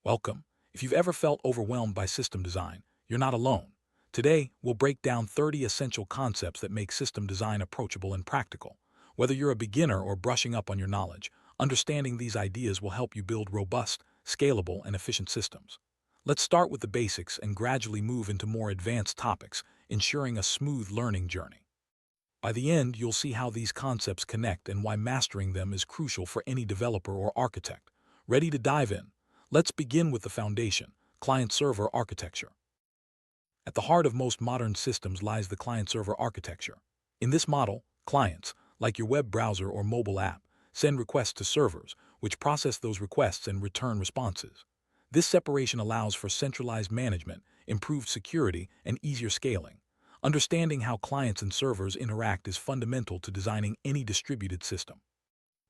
Welcome. If you've ever felt overwhelmed by system design, you're not alone. Today, we'll break down 30 essential concepts that make system design approachable and practical. Whether you're a beginner or brushing up on your knowledge, understanding these ideas will help you build robust, scalable, and efficient systems. Let's start with the basics and gradually move into more advanced topics, ensuring a smooth learning journey. By the end, you'll see how these concepts connect and why mastering them is crucial for any developer or architect. Ready to dive in? Let's begin with the foundation, client-server architecture. At the heart of most modern systems lies the client-server architecture. In this model, clients, like your web browser or mobile app, send requests to servers, which process those requests and return responses. This separation allows for centralized management, improved security, and easier scaling. Understanding how clients and servers interact is fundamental to designing any distributed system.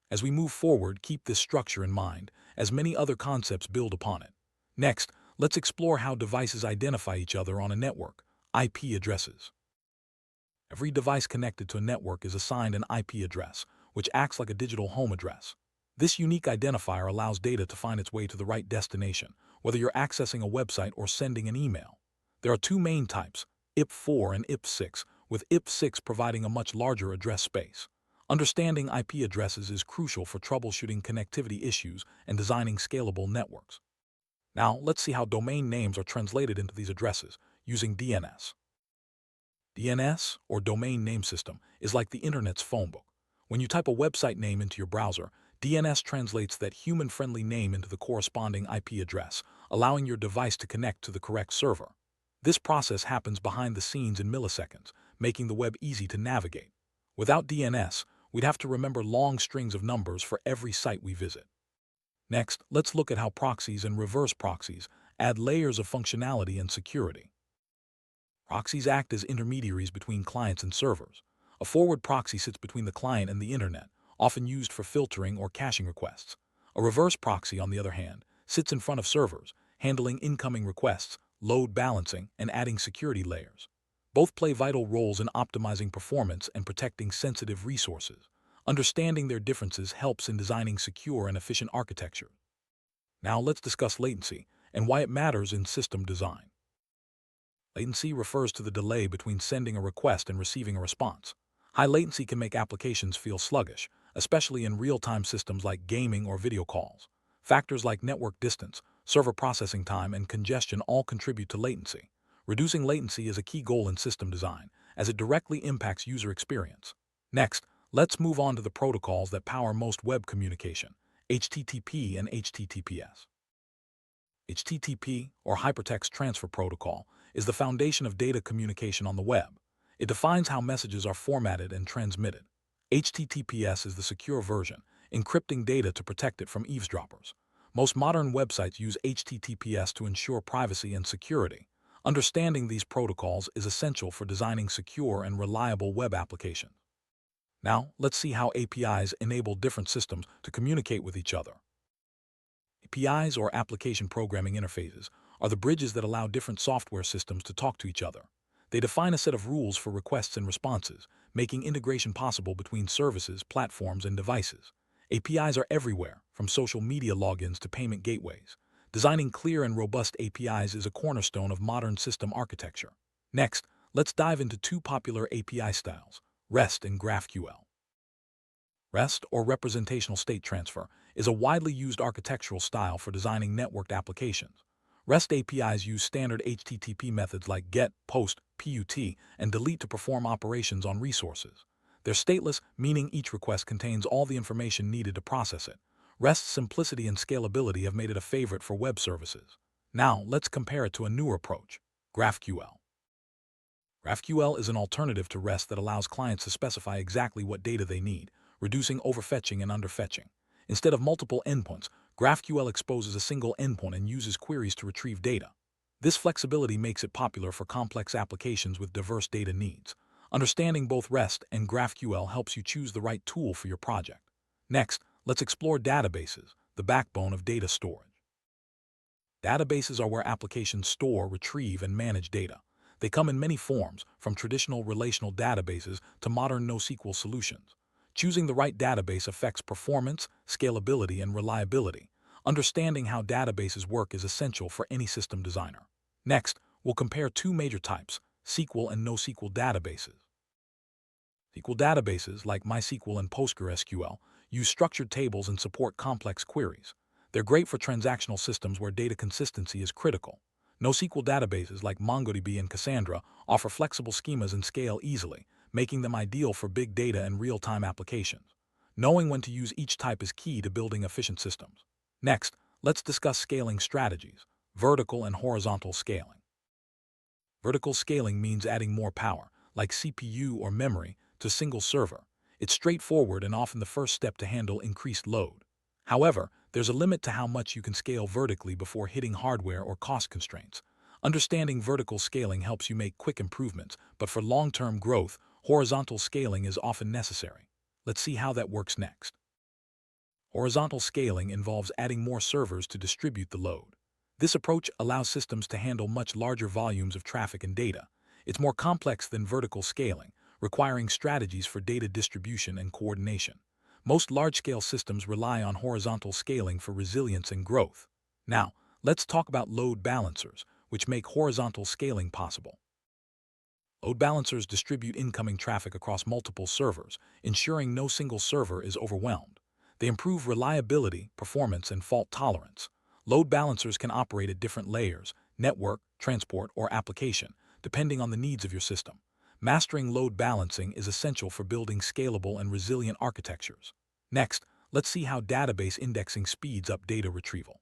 As we move forward, keep this structure in mind, as many other concepts build upon it. Next, let's explore how devices identify each other on a network, IP addresses. Every device connected to a network is assigned an IP address, which acts like a digital home address. This unique identifier allows data to find its way to the right destination, whether you're accessing a website or sending an email. There are two main types, IPv4 and IPv6, with IPv6 providing a much larger address space. Understanding IP addresses is crucial for troubleshooting connectivity issues and designing scalable networks. Now, let's see how domain names are translated into these addresses using DNS. DNS, or Domain Name System, is like the Internet's phonebook. When you type a website name into your browser, DNS translates that human-friendly name into the corresponding IP address, allowing your device to connect to the correct server. This process happens behind the scenes in milliseconds, making the web easy to navigate. Without DNS, we'd have to remember long strings of numbers for every site we visit. Next, let's look at how proxies and reverse proxies add layers of functionality and security. Proxies act as intermediaries between clients and servers. A forward proxy sits between the client and the internet, often used for filtering or caching requests. A reverse proxy, on the other hand, sits in front of servers, handling incoming requests, load balancing, and adding security layers. Both play vital roles in optimizing performance and protecting sensitive resources. Understanding their differences helps in designing secure and efficient architecture. Now let's discuss latency and why it matters in system design. Latency refers to the delay between sending a request and receiving a response. High latency can make applications feel sluggish, especially in real-time systems like gaming or video calls. Factors like network distance, server processing time, and congestion all contribute to latency. Reducing latency is a key goal in system design, as it directly impacts user experience. Next, let's move on to the protocols that power most web communication, HTTP and HTTPS. HTTP, or HyperText Transfer Protocol, is the foundation of data communication on the web. It defines how messages are formatted and transmitted. HTTPS is the secure version, encrypting data to protect it from eavesdroppers. Most modern websites use HTTPS to ensure privacy and security. Understanding these protocols is essential for designing secure and reliable web applications. Now, let's see how APIs enable different systems to communicate with each other. APIs, or application programming interfaces, are the bridges that allow different software systems to talk to each other. They define a set of rules for requests and responses, making integration possible between services, platforms, and devices. APIs are everywhere, from social media logins to payment gateways. Designing clear and robust APIs is a cornerstone of modern system architecture. Next, let's dive into two popular API styles, REST and GraphQL. REST, or Representational State Transfer, is a widely used architectural style for designing networked applications. REST APIs use standard HTTP methods like GET, POST, PUT, and DELETE to perform operations on resources. They're stateless, meaning each request contains all the information needed to process it. REST's simplicity and scalability have made it a favorite for web services. Now, let's compare it to a newer approach, GraphQL. GraphQL is an alternative to REST that allows clients to specify exactly what data they need, reducing overfetching and underfetching. Instead of multiple endpoints, GraphQL exposes a single endpoint and uses queries to retrieve data. This flexibility makes it popular for complex applications with diverse data needs. Understanding both REST and GraphQL helps you choose the right tool for your project. Next, let's explore databases, the backbone of data storage. Databases are where applications store, retrieve, and manage data. They come in many forms, from traditional relational databases to modern NoSQL solutions. Choosing the right database affects performance, scalability, and reliability. Understanding how databases work is essential for any system designer. Next, we'll compare two major types, SQL and NoSQL databases. SQL databases, like MySQL and PostgreSQL, use structured tables and support complex queries. They're great for transactional systems where data consistency is critical. NoSQL databases, like MongoDB and Cassandra, offer flexible schemas and scale easily, making them ideal for big data and real-time applications. Knowing when to use each type is key to building efficient systems. Next, let's discuss scaling strategies, vertical and horizontal scaling. Vertical scaling means adding more power, like CPU or memory, to a single server. It's straightforward and often the first step to handle increased load. However, there's a limit to how much you can scale vertically before hitting hardware or cost constraints. Understanding vertical scaling helps you make quick improvements, but for long-term growth, horizontal scaling is often necessary. Let's see how that works next. Horizontal scaling involves adding more servers to distribute the load. This approach allows systems to handle much larger volumes of traffic and data. It's more complex than vertical scaling, requiring strategies for data distribution and coordination. Most large-scale systems rely on horizontal scaling for resilience and growth. Now, let's talk about load balancers, which make horizontal scaling possible. Load balancers distribute incoming traffic across multiple servers, ensuring no single server is overwhelmed. They improve reliability, performance, and fault tolerance. Load balancers can operate at different layers, network, transport, or application, depending on the needs of your system. Mastering load balancing is essential for building scalable and resilient architectures. Next, let's see how database indexing speeds up data retrieval.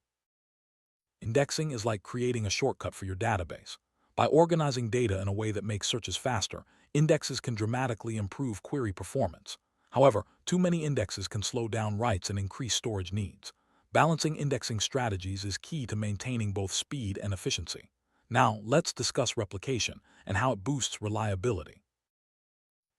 Indexing is like creating a shortcut for your database. By organizing data in a way that makes searches faster, indexes can dramatically improve query performance. However, too many indexes can slow down writes and increase storage needs. Balancing indexing strategies is key to maintaining both speed and efficiency. Now, let's discuss replication and how it boosts reliability.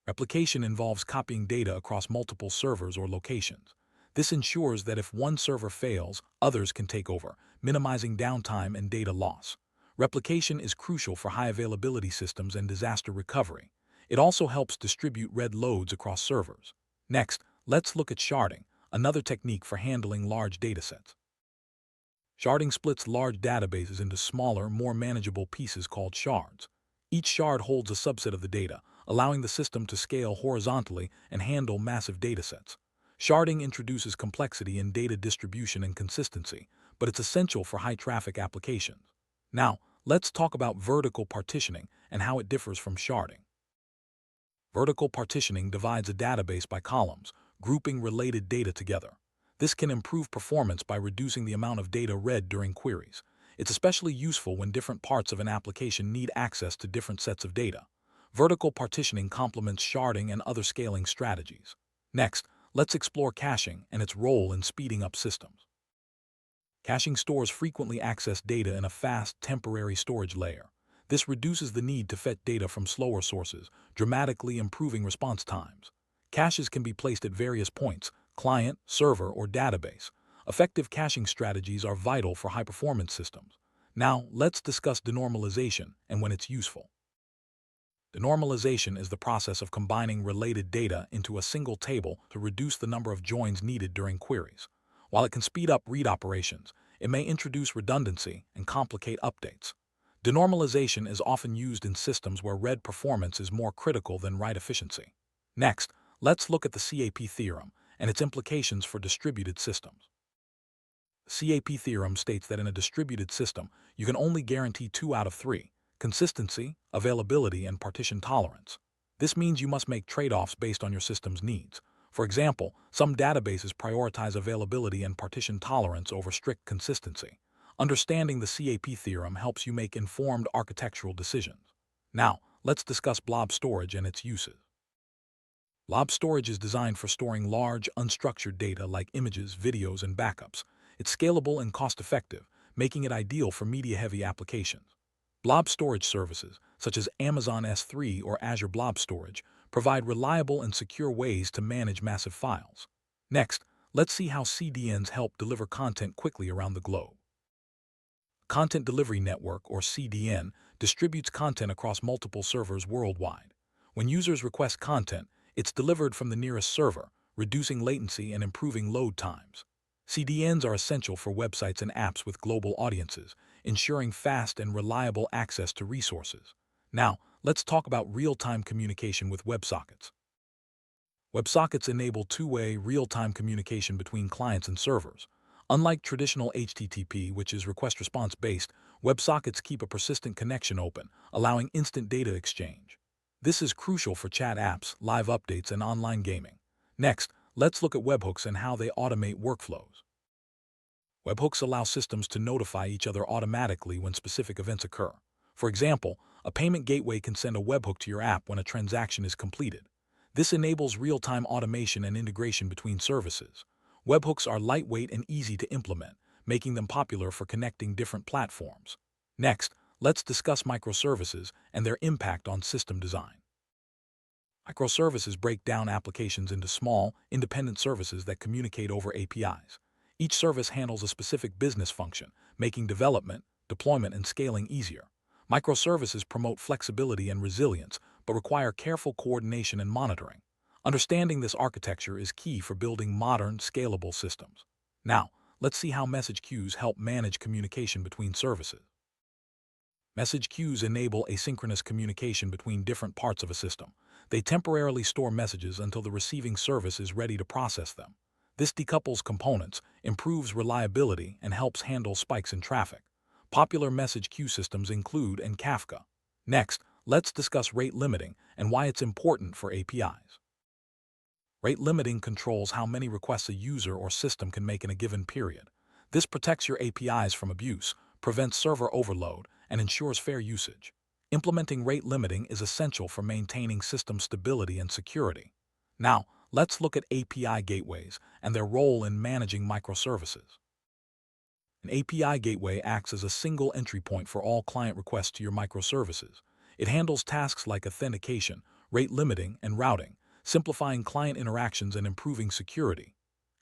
Replication involves copying data across multiple servers or locations. This ensures that if one server fails, others can take over, minimizing downtime and data loss. Replication is crucial for high-availability systems and disaster recovery. It also helps distribute read loads across servers. Next, let's look at sharding, another technique for handling large datasets. Sharding splits large databases into smaller, more manageable pieces called shards. Each shard holds a subset of the data, allowing the system to scale horizontally and handle massive datasets. Sharding introduces complexity in data distribution and consistency, but it's essential for high-traffic applications. Now, let's talk about vertical partitioning and how it differs from sharding. Vertical partitioning divides a database by columns, grouping related data together. This can improve performance by reducing the amount of data read during queries. It's especially useful when different parts of an application need access to different sets of data. Vertical partitioning complements sharding and other scaling strategies. Next, let's explore caching and its role in speeding up systems. Caching stores frequently access data in a fast, temporary storage layer. This reduces the need to fetch data from slower sources, dramatically improving response times. Caches can be placed at various points, client, server, or database. Effective caching strategies are vital for high-performance systems. Now, let's discuss denormalization and when it's useful. Denormalization is the process of combining related data into a single table to reduce the number of joins needed during queries. While it can speed up read operations, it may introduce redundancy and complicate updates. Denormalization is often used in systems where read performance is more critical than write efficiency. Next, let's look at the CAP theorem and its implications for distributed systems. The CAP theorem states that in a distributed system, you can only guarantee 2 out of 3: consistency, availability, and partition tolerance. This means you must make trade-offs based on your system's needs. For example, some databases prioritize availability and partition tolerance over strict consistency. Understanding the CAP theorem helps you make informed architectural decisions. Now, let's discuss blob storage and its uses. Blob storage is designed for storing large, unstructured data like images, videos, and backups. It's scalable and cost-effective, making it ideal for media-heavy applications. Blob storage services, such as Amazon S3 or Azure Blob Storage, provide reliable and secure ways to manage massive files. Next, let's see how CDNs help deliver content quickly around the globe. Content Delivery Network, or CDN, distributes content across multiple servers worldwide. When users request content, it's delivered from the nearest server, reducing latency and improving load times. CDNs are essential for websites and apps with global audiences, ensuring fast and reliable access to resources. Now, let's talk about real-time communication with WebSockets. WebSockets enable two-way, real-time communication between clients and servers. Unlike traditional HTTP, which is request-response-based, WebSockets keep a persistent connection open, allowing instant data exchange. This is crucial for chat apps, live updates, and online gaming. Next, let's look at webhooks and how they automate workflows. Webhooks allow systems to notify each other automatically when specific events occur. For example, a payment gateway can send a webhook to your app when a transaction is completed. This enables real-time automation and integration between services. Webhooks are lightweight and easy to implement, making them popular for connecting different platforms. Next, let's discuss microservices and their impact on system design. Microservices break down applications into small, independent services that communicate over APIs. Each service handles a specific business function, making development, deployment, and scaling easier. Microservices promote flexibility and resilience, but require careful coordination and monitoring. Understanding this architecture is key for building modern, scalable systems. Now, let's see how message queues help manage communication between services. Message queues enable asynchronous communication between different parts of a system. They temporarily store messages until the receiving service is ready to process them. This decouples components, improves reliability, and helps handle spikes in traffic. Popular message queue systems include and Kafka. Next, let's discuss rate limiting and why it's important for APIs. Rate limiting controls how many requests a user or system can make in a given period. This protects your APIs from abuse, prevents server overload, and ensures fair usage. Implementing rate limiting is essential for maintaining system stability and security. Now, let's look at API gateways and their role in managing microservices. An API gateway acts as a single entry point for all client requests to your microservices. It handles tasks like authentication, rate limiting, and routing, simplifying client interactions and improving security.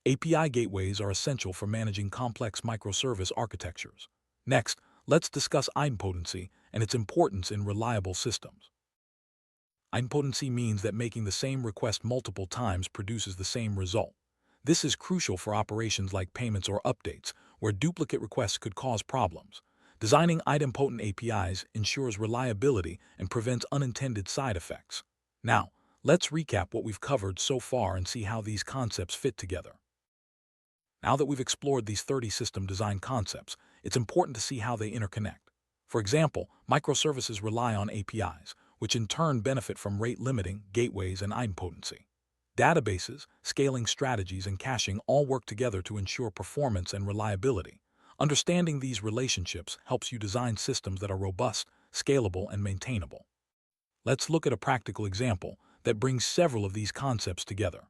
API gateways are essential for managing complex microservice architectures. Next, let's discuss idempotency and its importance in reliable systems. Idempotency means that making the same request multiple times produces the same result. This is crucial for operations like payments or updates, where duplicate requests could cause problems. Designing idempotent APIs ensures reliability and prevents unintended side effects. Now, let's recap what we've covered so far and see how these concepts fit together. Now that we've explored these 30 system design concepts, it's important to see how they interconnect. For example, microservices rely on APIs, which in turn benefit from rate limiting, gateways, and idempotency. Databases, scaling strategies, and caching all work together to ensure performance and reliability. Understanding these relationships helps you design systems that are robust, scalable, and maintainable. Let's look at a practical example that brings several of these concepts together.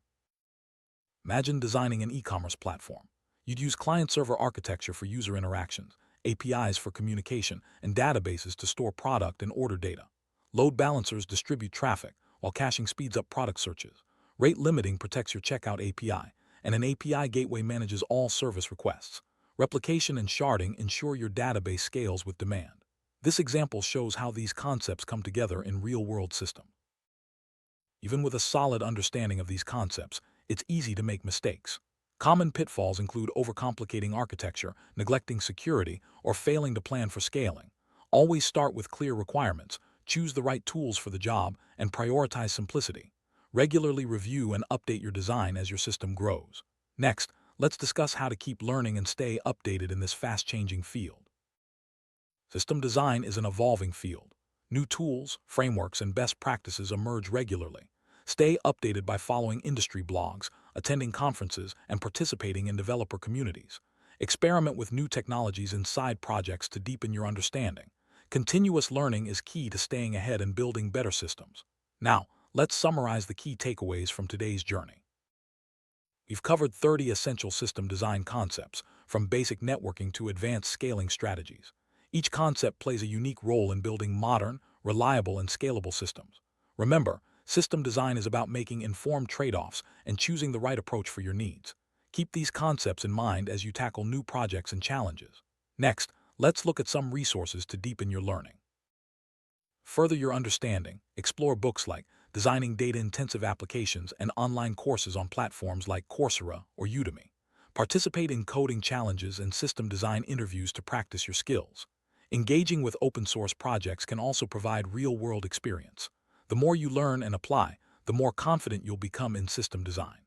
Imagine designing an e-commerce platform. You'd use client-server architecture for user interactions, APIs for communication, and databases to store product and order data. Load balancers distribute traffic, while caching speeds up product searches. Rate limiting protects your checkout API, and an API gateway manages all service requests. Replication and sharding ensure your database scales with demand. This example shows how these concepts come together in real-world systems. Even with a solid understanding of these concepts, it's easy to make mistakes. Common pitfalls include overcomplicating architecture, neglecting security, or failing to plan for scaling. Always start with clear requirements, choose the right tools for the job, and prioritize simplicity. Regularly review and update your design as your system grows. Next, let's discuss how to keep learning and stay updated in this fast-changing field. System design is an evolving field. New tools, frameworks, and best practices emerge regularly. Stay updated by following industry blogs, attending conferences, and participating in developer communities. Experiment with new technologies and side projects to deepen your understanding. Continuous learning is key to staying ahead and building better systems. Now, let's summarize the key takeaways from today's journey. We've covered 30 essential system design concepts, from basic networking to advanced scaling strategies. Each concept plays a unique role in building modern, reliable, and scalable systems. Remember, system design is about making informed trade-offs and choosing the right approach for your needs. Keep these concepts in mind as you tackle new projects and challenges. Next, let's look at some resources to deepen your learning. Further your understanding, explore books like Designing Data-Intensive Applications and online courses on platforms like Coursera or Udemy. Participate in coding challenges and system design interviews to practice your skills. Engaging with open-source projects can also provide real-world experience. The more you learn and apply, the more confident you'll become in system design.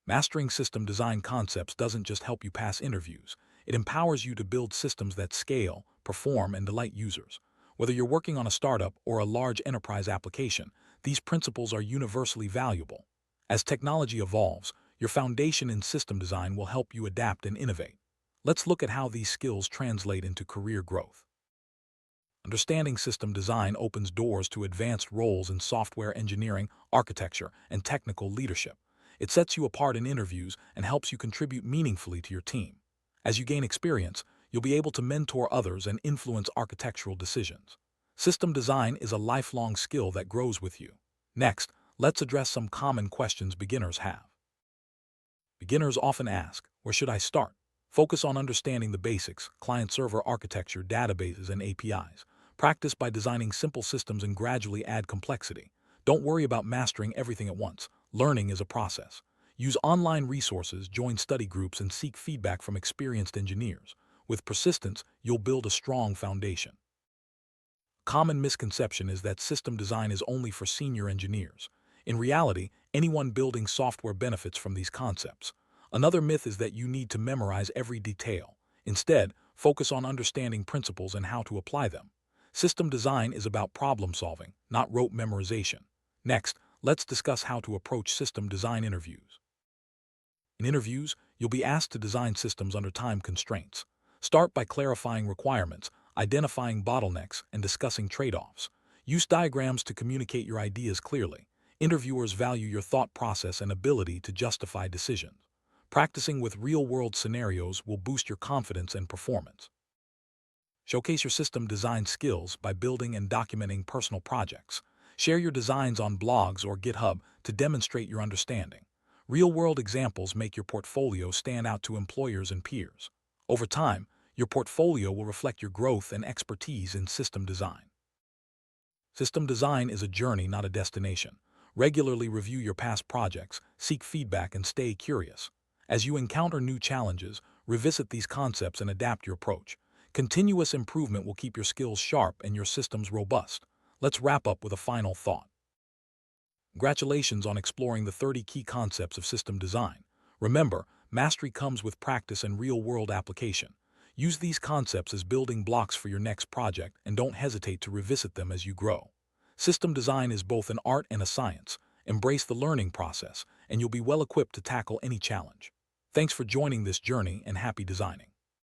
Mastering system design concepts doesn't just help you pass interviews, it empowers you to build systems that scale, perform, and delight users. Whether you're working on a startup or a large enterprise application, these principles are universally valuable. As technology evolves, your foundation in system design will help you adapt and innovate. Let's look at how these skills translate into career growth. Understanding system design opens doors to advanced roles in software engineering, architecture, and technical leadership. It sets you apart in interviews and helps you contribute meaningfully to your team. As you gain experience, you'll be able to mentor others and influence architectural decisions. System design is a lifelong skill that grows with you. Next, let's address some common questions beginners have. Beginners often ask, where should I start? Focus on understanding the basics, client-server architecture, databases, and APIs. Practice by designing simple systems and gradually add complexity. Don't worry about mastering everything at once. Learning is a process. Use online resources, join study groups, and seek feedback from experienced engineers. With persistence, you'll build a strong foundation. Common misconception is that system design is only for senior engineers. In reality, anyone building software benefits from these concepts. Another myth is that you need to memorize every detail. Instead, focus on understanding principles and how to apply them. System design is about problem solving, not rote memorization. Next, let's discuss how to approach system design interviews. In interviews, you'll be asked to design systems under time constraints. Start by clarifying requirements, identifying bottlenecks, and discussing trade-offs. Use diagrams to communicate your ideas clearly. Interviewers value your thought process and ability to justify decisions. Practicing with real-world scenarios will boost your confidence and performance. Showcase your system design skills by building and documenting personal projects. Share your designs on blogs or GitHub to demonstrate your understanding. Real-world examples make your portfolio stand out to employers and peers. Over time, your portfolio will reflect your growth and expertise in system design. System design is a journey, not a destination. Regularly review your past projects, seek feedback, and stay curious. As you encounter new challenges, revisit these concepts and adapt your approach. Continuous improvement will keep your skills sharp and your systems robust. Let's wrap up with a final thought. Congratulations on exploring the 30 key concepts of system design. Remember, mastery comes with practice and real-world application. Use these concepts as building blocks for your next project and don't hesitate to revisit them as you grow. System design is both an art and a science. Embrace the learning process, and you'll be well equipped to tackle any challenge. Thanks for joining this journey and happy designing.